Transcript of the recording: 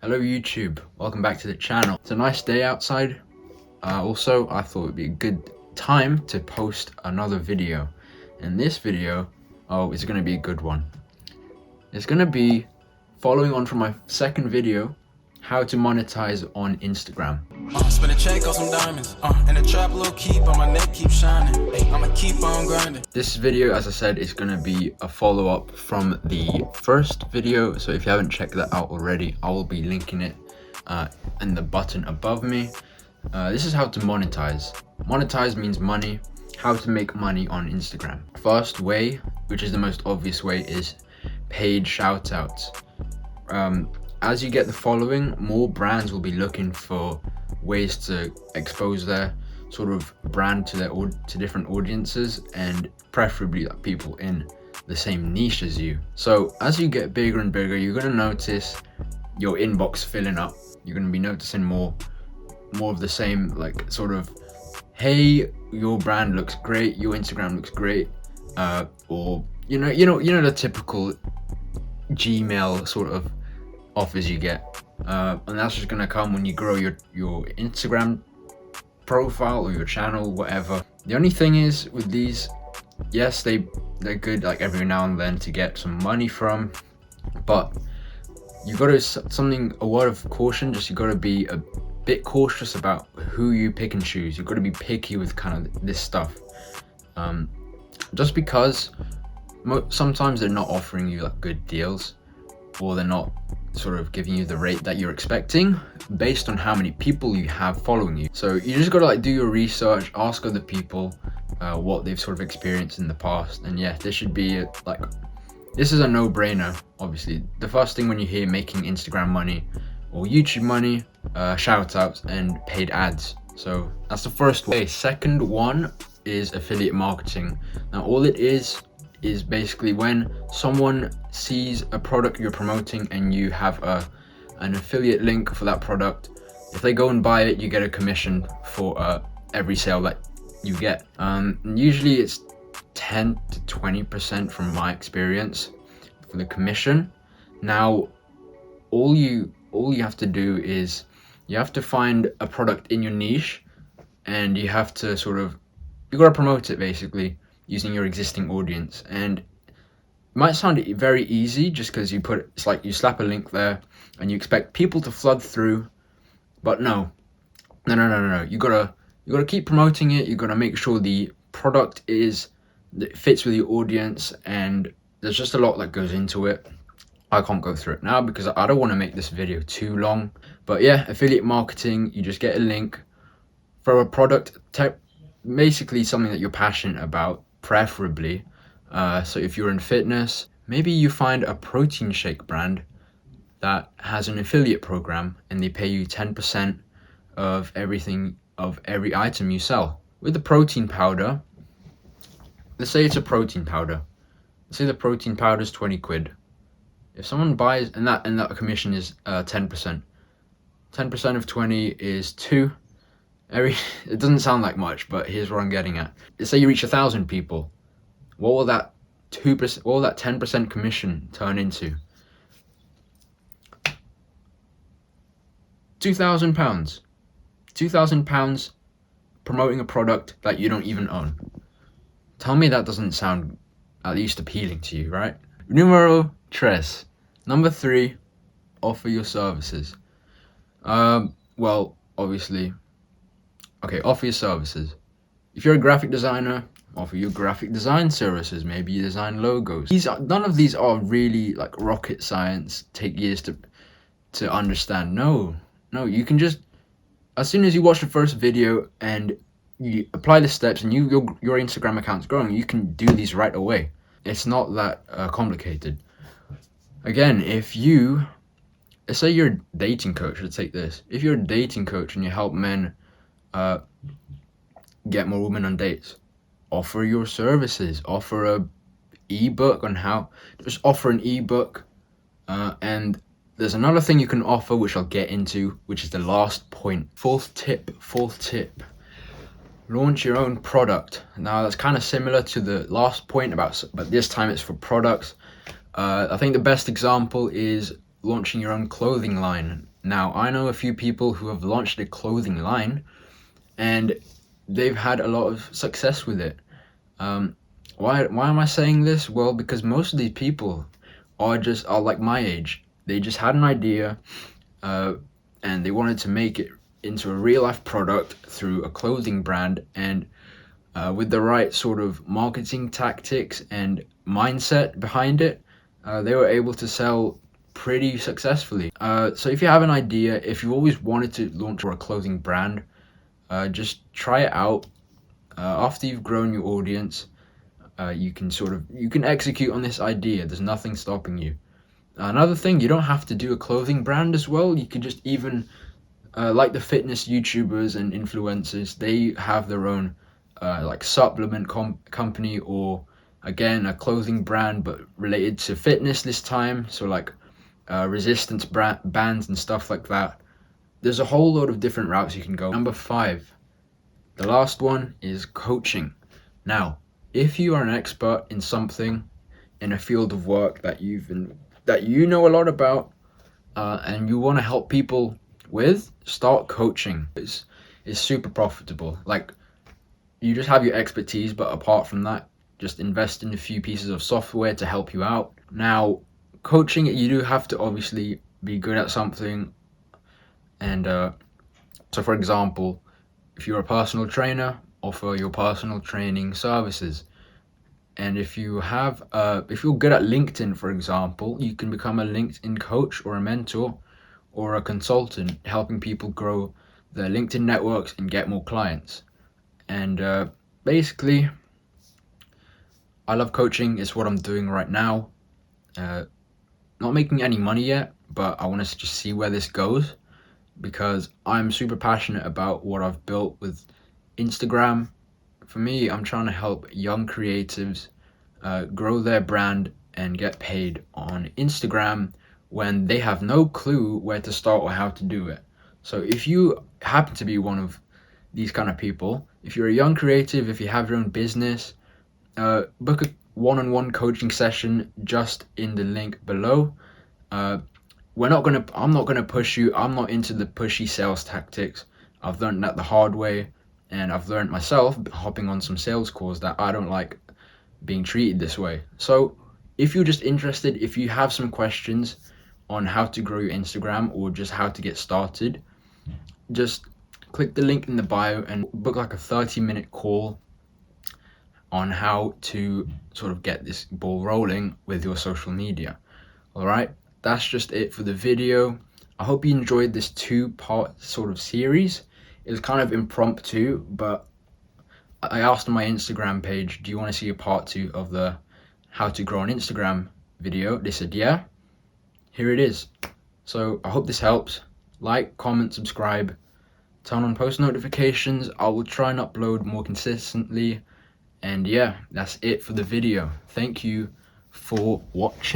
Hello YouTube, welcome back to the channel. It's a nice day outside. Also, I thought it would be a good time to post another video. And this video, it's going to be a good one. It's going to be following on from my second video, how to monetize on Instagram. Spend a check on some diamonds, and a trap low key, but my neck keeps shining. I'ma keep on grinding. This video, as I said, is going to be a follow-up from the first video. So if you haven't checked that out already, I will be linking it in the button above me. This is how to monetize. Monetize means money. How to make money on Instagram. First way, which is the most obvious way, is paid shoutouts. As you get the following, more brands will be looking for ways to expose their sort of brand to different audiences, and preferably people in the same niche as you. So as you get bigger and bigger, you're going to notice your inbox filling up. You're going to be noticing more of the same, like, sort of, hey, your brand looks great, your Instagram looks great, or you know the typical Gmail sort of offers you get, and that's just gonna come when you grow your Instagram profile or your channel, whatever. The only thing is with these, yes, they're good like every now and then to get some money from, but you got to a word of caution. Just you got to be a bit cautious about who you pick and choose. You've got to be picky with kind of this stuff, just because sometimes they're not offering you like good deals, or they're not sort of giving you the rate that you're expecting based on how many people you have following you. So you just gotta do your research, ask other people what they've sort of experienced in the past, and yeah, this should be this is a no-brainer. Obviously, the first thing when you hear making Instagram money or YouTube money, shout outs and paid ads. So that's the first way. Second one is affiliate marketing. Now all it is basically when someone sees a product you're promoting and you have an affiliate link for that product. If they go and buy it, you get a commission for every sale that you get. Usually it's 10 to 20% from my experience for the commission. Now all you have to do is you have to find a product in your niche, and you have to you got to promote it basically using your existing audience. And it might sound very easy just because it's like you slap a link there and you expect people to flood through, but no. You gotta keep promoting it. You gotta make sure the product that fits with your audience, and there's just a lot that goes into it. I can't go through it now because I don't want to make this video too long. But yeah, affiliate marketing, you just get a link for a product, basically something that you're passionate about, preferably. So if you're in fitness, maybe you find a protein shake brand that has an affiliate program and they pay you 10% of every item you sell. With the protein powder, let's say it's a protein powder. Let's say the protein powder is 20 quid. If someone buys, and that commission is 10%. 10% of 20 is 2. It doesn't sound like much, but here's what I'm getting at. Let's say you reach 1,000 people. What will that 2%? What will that 10% commission turn into? £2,000. £2,000 promoting a product that you don't even own. Tell me that doesn't sound at least appealing to you, right? Numero tres. Number 3, offer your services. Well, obviously. Okay, offer your services. If you're a graphic designer, offer your graphic design services. Maybe you design logos. None of these are really like rocket science, take years to understand. No, you can just, as soon as you watch the first video and you apply the steps and your Instagram account's growing, you can do these right away. It's not that complicated. Again, let's say you're a dating coach, let's take this. If you're a dating coach and you help men get more women on dates, offer your services. Offer a ebook on how, just offer an ebook. And there's another thing you can offer, which I'll get into, which is the last point. Fourth tip. Launch your own product. Now that's kind of similar to the last point but this time it's for products. I think the best example is launching your own clothing line. Now, I know a few people who have launched a clothing line and they've had a lot of success with it. Why am I saying this? Well, because most of these people are like my age. They just had an idea, and they wanted to make it into a real life product through a clothing brand, and with the right sort of marketing tactics and mindset behind it, they were able to sell pretty successfully. So if you have an idea, if you've always wanted to launch a clothing brand, just try it out. After you've grown your audience, you can execute on this idea. There's nothing stopping you. Another thing, you don't have to do a clothing brand as well. You could just even like the fitness YouTubers and influencers, they have their own like supplement company, or again a clothing brand but related to fitness this time, so like resistance bands and stuff like that. There's a whole load of different routes you can go. Number 5, the last one, is coaching. Now, if you are an expert in something, in a field of work that you know a lot about, and you want to help people with, start coaching. It's super profitable. Like, you just have your expertise, but apart from that, just invest in a few pieces of software to help you out. Now, coaching, you do have to obviously be good at something. And so for example, if you're a personal trainer, offer your personal training services. And if you're good at LinkedIn, for example, you can become a LinkedIn coach or a mentor or a consultant, helping people grow their LinkedIn networks and get more clients. And basically, I love coaching. It's what I'm doing right now. Not making any money yet, but I want to just see where this goes, because I'm super passionate about what I've built with Instagram. For me, I'm trying to help young creatives grow their brand and get paid on Instagram when they have no clue where to start or how to do it. So if you happen to be one of these kind of people, if you're a young creative, if you have your own business, book a one-on-one coaching session just in the link below. I'm not gonna push you. I'm not into the pushy sales tactics. I've learned that the hard way, and I've learned myself hopping on some sales calls that I don't like being treated this way. So if you're just interested, if you have some questions on how to grow your Instagram or just how to get started, just click the link in the bio and book like a 30-minute call on how to sort of get this ball rolling with your social media. All right, that's just it for the video. I hope you enjoyed this 2-part sort of series. It was kind of impromptu, but I asked on my Instagram page, do you want to see a part 2 of the how to grow on Instagram video? They said yeah. Here it is. So I hope this helps. Like, comment, subscribe, turn on post notifications. I will try and upload more consistently. And yeah, that's it for the video. Thank you for watching.